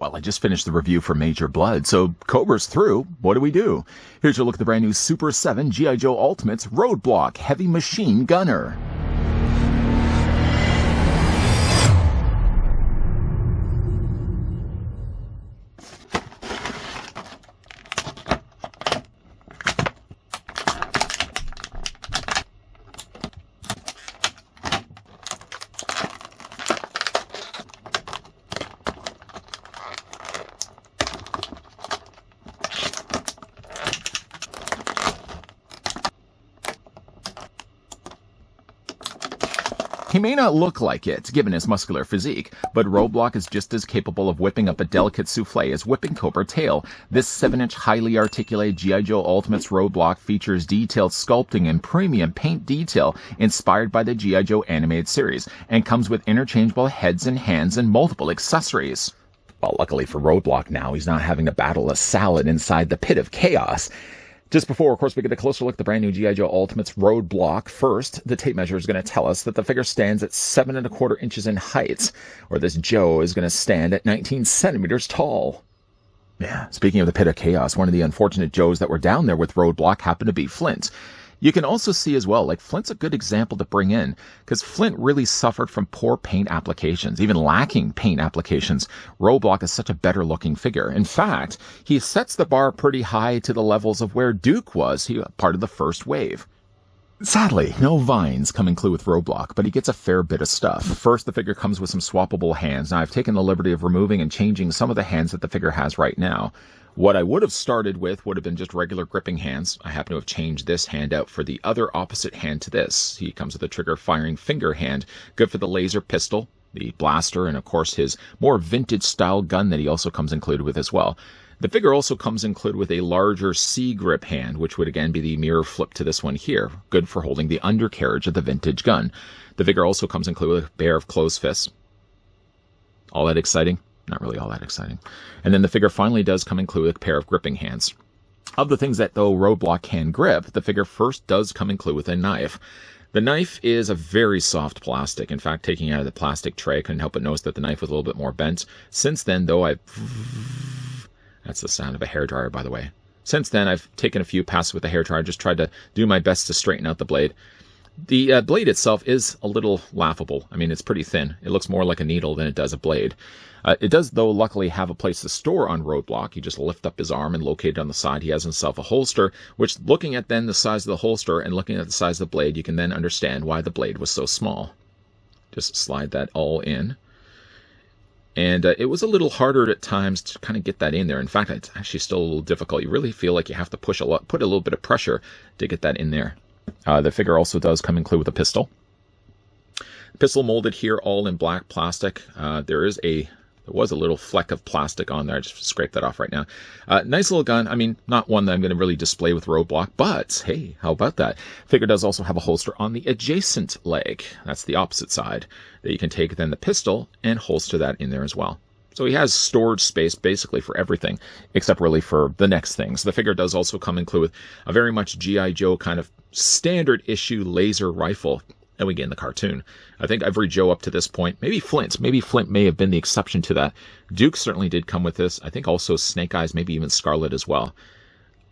Well, I just finished the review for Major Blood, so Cobra's through. What do we do? Here's your look at the brand new Super 7 G.I. Joe Ultimate's Roadblock Heavy Machine Gunner. He may not look like it, given his muscular physique, but Roadblock is just as capable of whipping up a delicate souffle as whipping Cobra tail. This 7-inch highly articulated G.I. Joe Ultimate's Roadblock features detailed sculpting and premium paint detail inspired by the G.I. Joe animated series, and comes with interchangeable heads and hands and multiple accessories. Well, luckily for Roadblock now, he's not having to battle a salad inside the pit of chaos. Just before, of course, we get a closer look at the brand new G.I. Joe Ultimate's Roadblock. First, the tape measure is going to tell us that the figure stands at 7 1/4 inches in height, or this Joe is going to stand at 19 centimeters tall. Yeah, speaking of the pit of chaos, one of the unfortunate Joes that were down there with Roadblock happened to be Flint. You can also see as well, like Flint's a good example to bring in, because Flint really suffered from poor paint applications, even lacking paint applications. Roadblock is such a better looking figure. In fact, he sets the bar pretty high to the levels of where Duke was, he part of the first wave. Sadly, no vines come included with Roadblock, but he gets a fair bit of stuff. First, the figure comes with some swappable hands. Now, I've taken the liberty of removing and changing some of the hands that the figure has right now. What I would have started with would have been just regular gripping hands. I happen to have changed this hand out for the other opposite hand to this. He comes with a trigger firing finger hand, good for the laser pistol, the blaster, and of course his more vintage style gun that he also comes included with as well. The figure also comes included with a larger C-grip hand, which would again be the mirror flip to this one here, good for holding the undercarriage of the vintage gun. The figure also comes included with a pair of closed fists. All that exciting? Not really all that exciting. And then the figure finally does come included with a pair of gripping hands. Of the things that, though, Roadblock can grip, the figure first does come included with a knife. The knife is a very soft plastic. In fact, taking it out of the plastic tray, I couldn't help but notice that the knife was a little bit more bent. Since then, though, that's the sound of a hairdryer, by the way. Since then, I've taken a few passes with the hairdryer, just tried to do my best to straighten out the blade. The blade itself is a little laughable. I mean, it's pretty thin. It looks more like a needle than it does a blade. It does, though, luckily have a place to store on Roadblock. You just lift up his arm and locate it on the side. He has himself a holster, which, looking at then the size of the holster and looking at the size of the blade, you can then understand why the blade was so small. Just slide that all in. And it was a little harder at times to kind of get that in there. In fact, it's actually still a little difficult. You really feel like you have to push a lot, put a little bit of pressure to get that in there. The figure also does come included with a pistol. Pistol molded here all in black plastic. There was a little fleck of plastic on there. I just scraped that off right now. Nice little gun. I mean, not one that I'm going to really display with Roadblock, but hey, how about that? Figure does also have a holster on the adjacent leg. That's the opposite side. That you can take then the pistol and holster that in there as well. So he has storage space basically for everything, except really for the next things. The figure does also come included with a very much G.I. Joe kind of standard issue laser rifle that we get in the cartoon. I think every Joe up to this point, maybe Flint may have been the exception to that. Duke certainly did come with this. I think also Snake Eyes, maybe even Scarlet as well.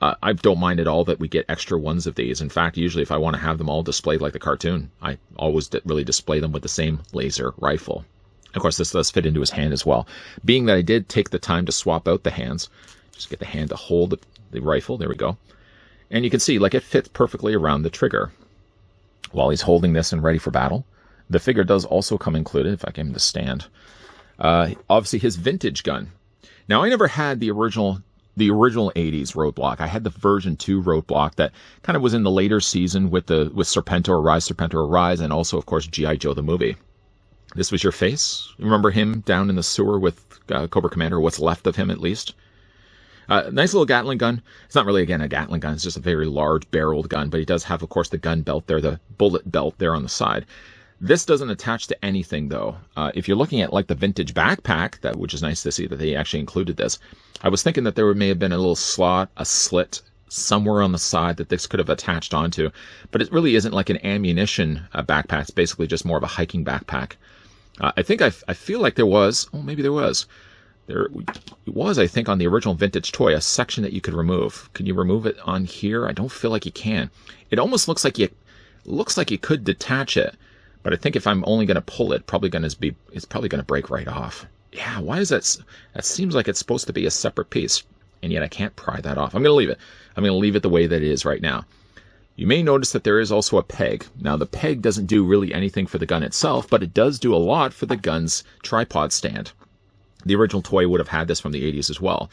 I don't mind at all that we get extra ones of these. In fact, usually if I want to have them all displayed like the cartoon, I always really display them with the same laser rifle. Of course, this does fit into his hand as well. Being that I did take the time to swap out the hands, just get the hand to hold the rifle. There we go. And you can see, like, it fits perfectly around the trigger. While he's holding this and ready for battle, the figure does also come included, if I give him the stand. Obviously, his vintage gun. Now, I never had the original 80s Roadblock. I had the version 2 Roadblock that kind of was in the later season with Serpentor or Rise, and also, of course, G.I. Joe the movie. This was your face. Remember him down in the sewer with Cobra Commander, or what's left of him at least? Nice little Gatling gun. It's not really, again, a Gatling gun. It's just a very large barreled gun, but he does have, of course, the gun belt there, the bullet belt there on the side. This doesn't attach to anything, though. If you're looking at like the vintage backpack, which is nice to see that they actually included this, I was thinking that there may have been a little slot, a slit somewhere on the side that this could have attached onto, but it really isn't like an ammunition backpack. It's basically just more of a hiking backpack. I feel like there was, maybe there was There was, I think, on the original vintage toy, a section that you could remove. Can you remove it on here? I don't feel like you can. It almost looks like you could detach it, but I think if I'm only going to pull it, it's probably going to break right off. Yeah, why is that? That seems like it's supposed to be a separate piece, and yet I can't pry that off. I'm going to leave it. I'm going to leave it the way that it is right now. You may notice that there is also a peg. Now, the peg doesn't do really anything for the gun itself, but it does do a lot for the gun's tripod stand. The original toy would have had this from the 80s as well.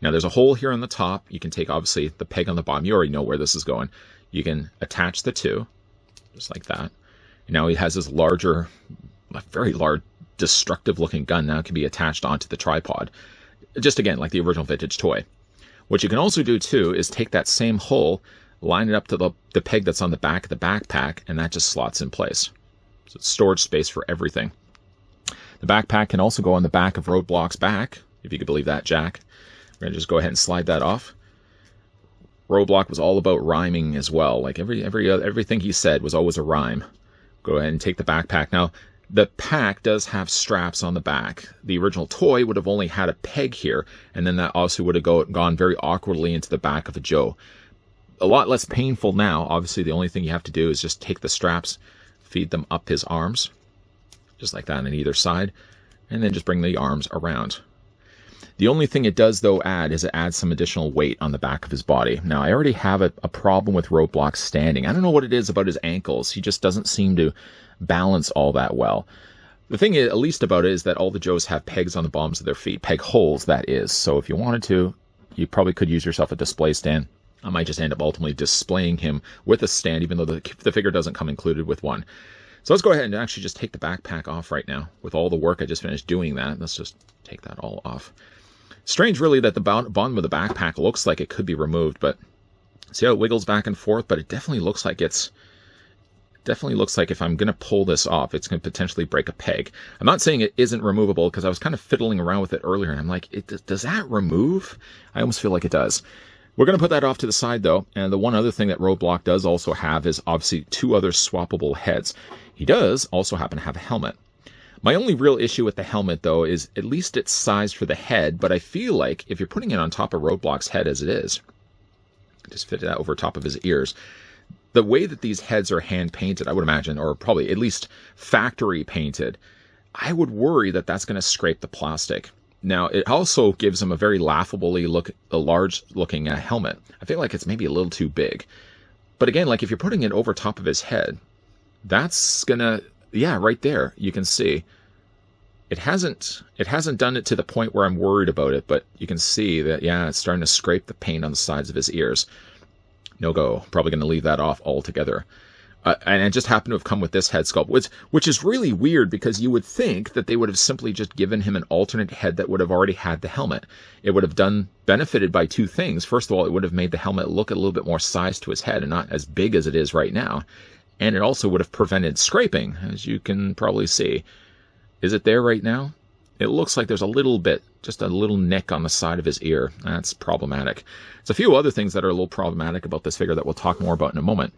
Now, there's a hole here on the top. You can take, obviously, the peg on the bottom. You already know where this is going. You can attach the two, just like that. Now, he has this larger, very large, destructive-looking gun now can be attached onto the tripod. Just, again, like the original vintage toy. What you can also do, too, is take that same hole, line it up to the peg that's on the back of the backpack, and that just slots in place. So it's storage space for everything. The backpack can also go on the back of Roadblock's back, if you could believe that, Jack. We're going to just go ahead and slide that off. Roadblock was all about rhyming as well. Like everything he said was always a rhyme. Go ahead and take the backpack. Now, the pack does have straps on the back. The original toy would have only had a peg here, and then that also would have gone very awkwardly into the back of a Joe. A lot less painful now. Obviously, the only thing you have to do is just take the straps, feed them up his arms, just like that on either side, and then just bring the arms around. The only thing it does, though, add is it adds some additional weight on the back of his body. Now, I already have a problem with Roadblock standing. I don't know what it is about his ankles. He just doesn't seem to balance all that well. The thing, at least about it, is that all the Joes have pegs on the bottoms of their feet. Peg holes, that is. So if you wanted to, you probably could use yourself a display stand. I might just end up ultimately displaying him with a stand, even though the figure doesn't come included with one. So let's go ahead and actually just take the backpack off right now. With all the work I just finished doing that, let's just take that all off. Strange, really, that the bottom of the backpack looks like it could be removed, but see how it wiggles back and forth? But it definitely looks like if I'm going to pull this off, it's going to potentially break a peg. I'm not saying it isn't removable, because I was kind of fiddling around with it earlier, and I'm like, does that remove? I almost feel like it does. We're going to put that off to the side, though, and the one other thing that Roadblock does also have is obviously two other swappable heads. He does also happen to have a helmet. My only real issue with the helmet, though, is at least it's sized for the head, but I feel like if you're putting it on top of Roadblock's head as it is, just fit that over top of his ears, the way that these heads are hand-painted, I would imagine, or probably at least factory-painted, I would worry that that's going to scrape the plastic. Now, it also gives him a very laughably large-looking helmet. I feel like it's maybe a little too big. But again, like if you're putting it over top of his head, that's gonna, yeah, right there, you can see. It hasn't done it to the point where I'm worried about it, but you can see that, yeah, it's starting to scrape the paint on the sides of his ears. No go. Probably going to leave that off altogether. And it just happened to have come with this head sculpt, which is really weird, because you would think that they would have simply just given him an alternate head that would have already had the helmet. It would have benefited by two things. First of all, it would have made the helmet look a little bit more sized to his head and not as big as it is right now. And it also would have prevented scraping, as you can probably see. Is it there right now? It looks like there's a little bit, just a little nick on the side of his ear. That's problematic. There's a few other things that are a little problematic about this figure that we'll talk more about in a moment.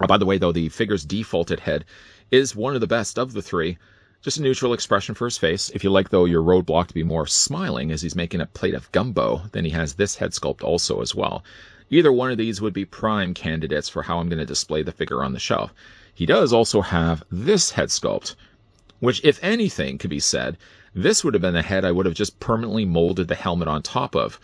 By the way, though, the figure's defaulted head is one of the best of the three. Just a neutral expression for his face. If you like, though, your Roadblock to be more smiling as he's making a plate of gumbo, then he has this head sculpt also as well. Either one of these would be prime candidates for how I'm going to display the figure on the shelf. He does also have this head sculpt, which, if anything could be said, this would have been the head I would have just permanently molded the helmet on top of.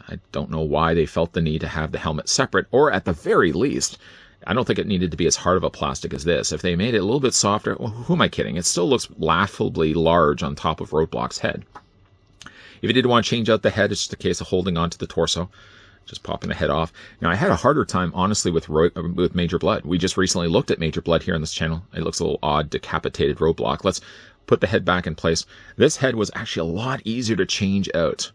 I don't know why they felt the need to have the helmet separate, or at the very least, I don't think it needed to be as hard of a plastic as this. If they made it a little bit softer, well, who am I kidding? It still looks laughably large on top of Roadblock's head. If you did want to change out the head, it's just a case of holding onto the torso, just popping the head off. Now, I had a harder time, honestly, with Major Blood. We just recently looked at Major Blood here on this channel. It looks a little odd, decapitated Roadblock. Let's put the head back in place. This head was actually a lot easier to change out.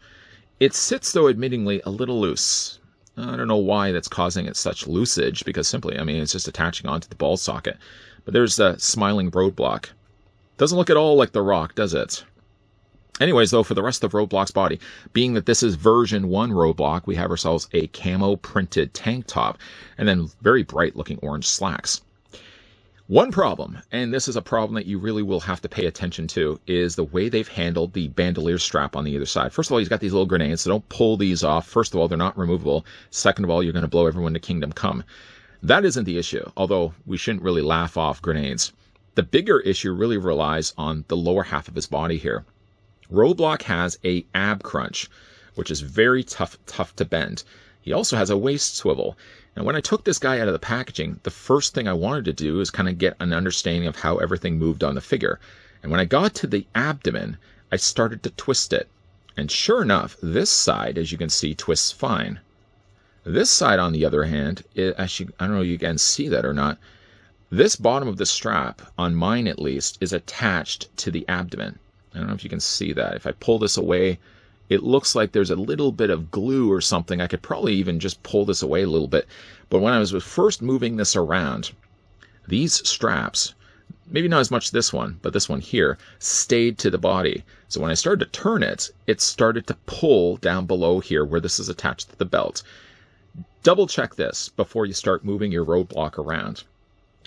It sits, though, admittingly, a little loose. I don't know why that's causing it such loosage, because simply, I mean, it's just attaching onto the ball socket. But there's a smiling Roadblock. Doesn't look at all like The Rock, does it? Anyways, though, for the rest of Roadblock's body, being that this is version 1 Roadblock, we have ourselves a camo printed tank top, and then very bright looking orange slacks. One problem, and this is a problem that you really will have to pay attention to, is the way they've handled the bandolier strap on the other side. First of all, he's got these little grenades, so don't pull these off. First of all, they're not removable. Second of all, you're going to blow everyone to kingdom come. That isn't the issue, although we shouldn't really laugh off grenades. The bigger issue really relies on the lower half of his body here. Roadblock has a ab crunch, which is very tough to bend. He also has a waist swivel. And when I took this guy out of the packaging, the first thing I wanted to do is kind of get an understanding of how everything moved on the figure. And when I got to the abdomen, I started to twist it. And sure enough, this side, as you can see, twists fine. This side, on the other hand, actually, I don't know if you can see that or not. This bottom of the strap, on mine at least, is attached to the abdomen. I don't know if you can see that. If I pull this away, it looks like there's a little bit of glue or something. I could probably even just pull this away a little bit. But when I was first moving this around, these straps, maybe not as much this one, but this one here, stayed to the body. So when I started to turn it, it started to pull down below here where this is attached to the belt. Double check this before you start moving your Roadblock around.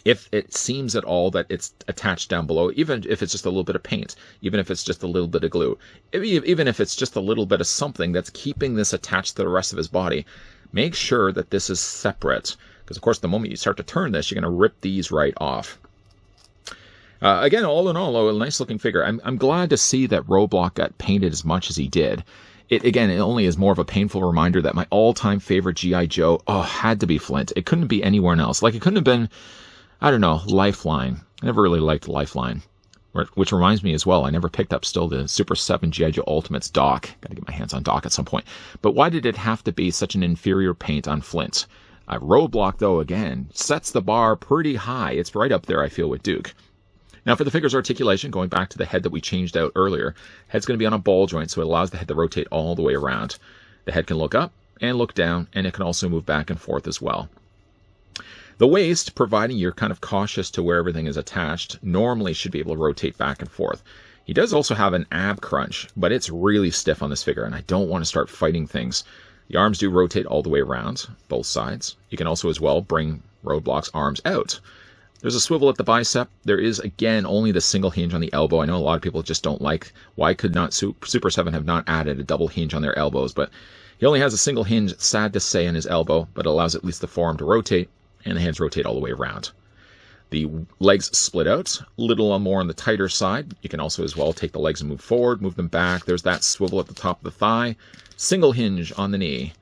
If it seems at all that it's attached down below, even if it's just a little bit of paint, even if it's just a little bit of glue, even if it's just a little bit of something that's keeping this attached to the rest of his body, make sure that this is separate. Because, of course, the moment you start to turn this, you're going to rip these right off. Again, all in all, a nice-looking figure. I'm glad to see that Roadblock got painted as much as he did. It only is more of a painful reminder that my all-time favorite G.I. Joe had to be Flint. It couldn't be anywhere else. Like, it couldn't have been, I don't know, Lifeline. I never really liked Lifeline. Which reminds me as well, I never picked up still the Super 7 G.I. Joe Ultimates Doc. Got to get my hands on Doc at some point. But why did it have to be such an inferior paint on Flint? Roadblock, though, again, sets the bar pretty high. It's right up there, I feel, with Duke. Now, for the figure's articulation, going back to the head that we changed out earlier, head's going to be on a ball joint, so it allows the head to rotate all the way around. The head can look up and look down, and it can also move back and forth as well. The waist, providing you're kind of cautious to where everything is attached, normally should be able to rotate back and forth. He does also have an ab crunch, but it's really stiff on this figure, and I don't want to start fighting things. The arms do rotate all the way around, both sides. You can also as well bring Roadblock's arms out. There's a swivel at the bicep. There is, again, only the single hinge on the elbow. I know a lot of people just don't like, why could not Super 7 have not added a double hinge on their elbows, but he only has a single hinge, sad to say, on his elbow, but it allows at least the forearm to rotate, and the hands rotate all the way around. The legs split out, a little more on the tighter side. You can also as well take the legs and move forward, move them back. There's that swivel at the top of the thigh. Single hinge on the knee.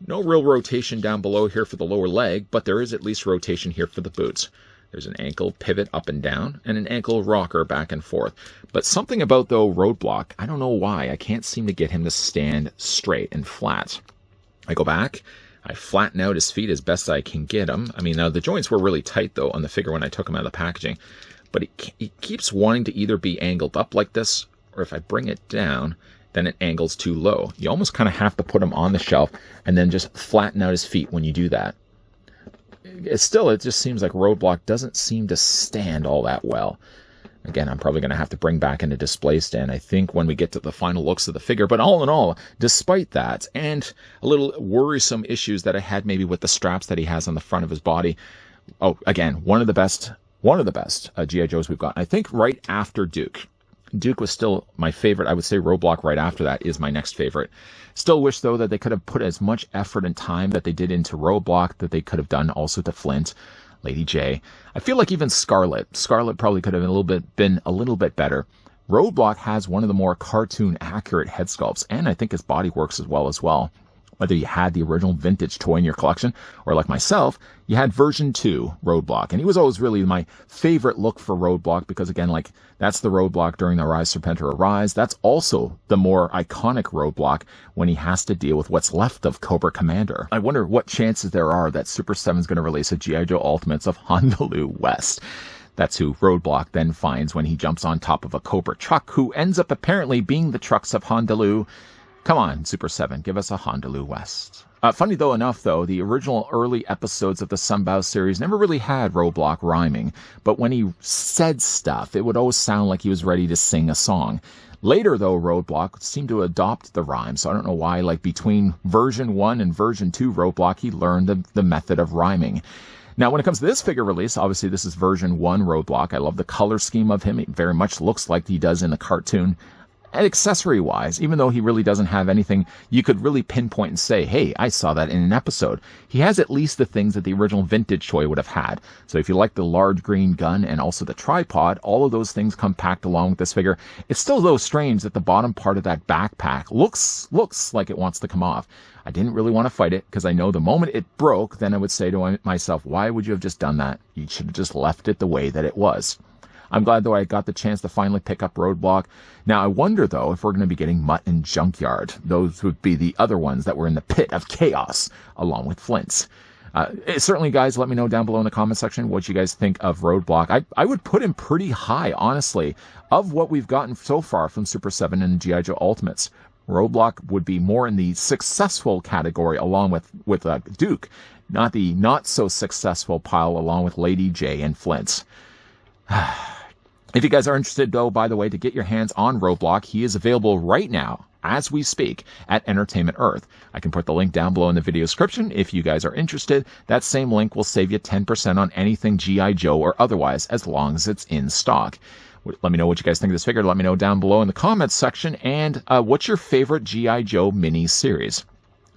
No real rotation down below here for the lower leg, but there is at least rotation here for the boots. There's an ankle pivot up and down, and an ankle rocker back and forth. But something about, though, Roadblock, I don't know why, I can't seem to get him to stand straight and flat. I go back, I flatten out his feet as best I can get him. I mean, now the joints were really tight, though, on the figure when I took him out of the packaging. But he keeps wanting to either be angled up like this, or if I bring it down, then it angles too low. You almost kind of have to put him on the shelf and then just flatten out his feet when you do that. It just seems like Roadblock doesn't seem to stand all that well. Again, I'm probably going to have to bring back in a display stand, I think, when we get to the final looks of the figure. But all in all, despite that, and a little worrisome issues that I had maybe with the straps that he has on the front of his body, again, one of the best G.I. Joes we've got. I think right after Duke. Duke was still my favorite. I would say Roadblock right after that is my next favorite. Still wish, though, that they could have put as much effort and time that they did into Roadblock that they could have done also to Flint, Lady J. I feel like even Scarlet probably could have been a little bit better. Roadblock has one of the more cartoon accurate head sculpts, and I think his body works as well. Whether you had the original vintage toy in your collection, or like myself, you had version 2 Roadblock. And he was always really my favorite look for Roadblock because, again, like, that's the Roadblock during the Rise Serpentor Arise. That's also the more iconic Roadblock when he has to deal with what's left of Cobra Commander. I wonder what chances there are that Super 7 is going to release a G.I. Joe Ultimates of Honolulu West. That's who Roadblock then finds when he jumps on top of a Cobra truck, who ends up apparently being the trucks of Honolulu. Come on, Super 7, give us a Honolulu West. Funny enough, the original early episodes of the Sunbow series never really had Roadblock rhyming, but when he said stuff, it would always sound like he was ready to sing a song. Later, though, Roadblock seemed to adopt the rhyme, so I don't know why, like between version 1 and version 2 Roadblock, he learned the method of rhyming. Now, when it comes to this figure release, obviously this is version 1 Roadblock. I love the color scheme of him. It very much looks like he does in the cartoon. And accessory-wise, even though he really doesn't have anything you could really pinpoint and say, hey, I saw that in an episode, he has at least the things that the original vintage toy would have had. So if you like the large green gun and also the tripod, all of those things come packed along with this figure. It's still, though, strange that the bottom part of that backpack looks like it wants to come off. I didn't really want to fight it because I know the moment it broke, then I would say to myself, why would you have just done that? You should have just left it the way that it was. I'm glad, though, I got the chance to finally pick up Roadblock. Now, I wonder, though, if we're going to be getting Mutt and Junkyard. Those would be the other ones that were in the pit of chaos, along with Flint's. Certainly, guys, let me know down below in the comment section what you guys think of Roadblock. I would put him pretty high, honestly, of what we've gotten so far from Super 7 and G.I. Joe Ultimates. Roadblock would be more in the successful category, along with Duke, not the not-so-successful pile along with Lady J and Flint's. If you guys are interested, though, by the way, to get your hands on Roadblock, he is available right now, as we speak, at Entertainment Earth. I can put the link down below in the video description if you guys are interested. That same link will save you 10% on anything G.I. Joe or otherwise, as long as it's in stock. Let me know what you guys think of this figure. Let me know down below in the comments section. And what's your favorite G.I. Joe mini-series?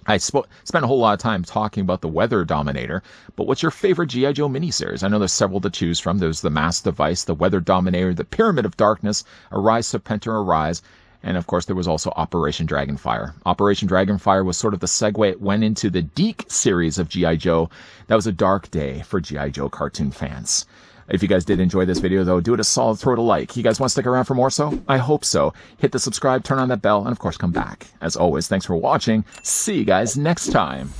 I spent a whole lot of time talking about the Weather Dominator, but what's your favorite G.I. Joe miniseries? I know there's several to choose from. There's the Mass Device, the Weather Dominator, the Pyramid of Darkness, Arise Serpentor Arise, and of course there was also Operation Dragonfire. Operation Dragonfire was sort of the segue it went into the Deke series of G.I. Joe. That was a dark day for G.I. Joe cartoon fans. If you guys did enjoy this video, though, do it a solid, throw it a like. You guys want to stick around for more so? I hope so. Hit the subscribe, turn on that bell, and of course come back. As always, thanks for watching. See you guys next time.